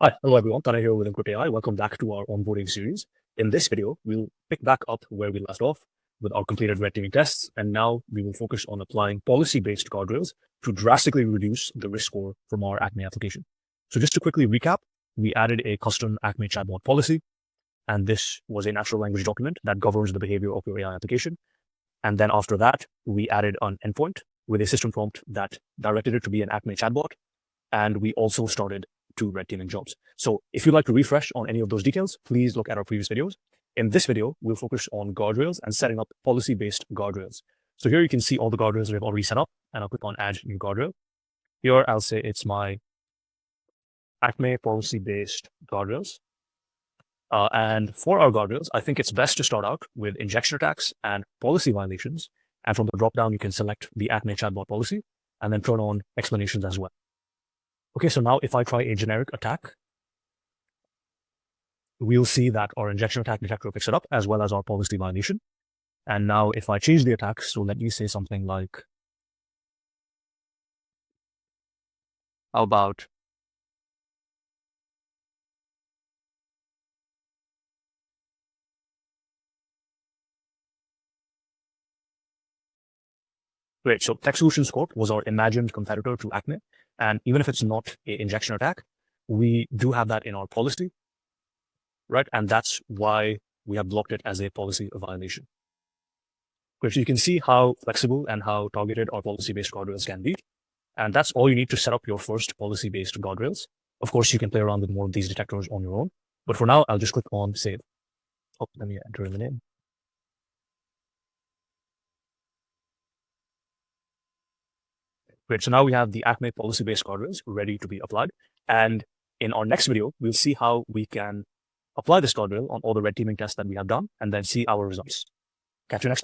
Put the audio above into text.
Hi, hello everyone. Tana here with Encrypt AI. Welcome back to our onboarding series. In this video, we'll pick back up where we left off with our completed red teaming tests, and now we will focus on applying policy-based guardrails to drastically reduce the risk score from our Acme application. So just to quickly recap, we added a custom Acme chatbot policy, and this was a natural language document that governs the behavior of your AI application. And then after that, we added an endpoint with a system prompt that directed it to be an Acme chatbot, and we also started 2 red teaming jobs. So if you'd like to refresh on any of those details, please look at our previous videos. In this video, we'll focus on guardrails and setting up policy-based guardrails. So here you can see all the guardrails that I've already set up, and I'll click on Add New Guardrail. Here, I'll say it's my Acme policy-based guardrails. And for our guardrails, I think it's best to start out with injection attacks and policy violations. And from the dropdown, you can select the Acme chatbot policy and then turn on explanations as well. Okay, so now if I try a generic attack, we'll see that our injection attack detector picks it up as well as our policy violation. And now if I change the attack, so let me say something like, how about great. So Tech Solutions Corp was our imagined competitor to Acme. And even if it's not an injection attack, we do have that in our policy, right? And that's why we have blocked it as a policy violation. Great. So you can see how flexible and how targeted our policy-based guardrails can be. And that's all you need to set up your first policy-based guardrails. Of course, you can play around with more of these detectors on your own. But for now, I'll just click on save. Oh, let me enter in the name. Great. So now we have the Acme policy-based guardrails ready to be applied. And in our next video, we'll see how we can apply this guardrail on all the red teaming tests that we have done and then see our results. Catch you next time.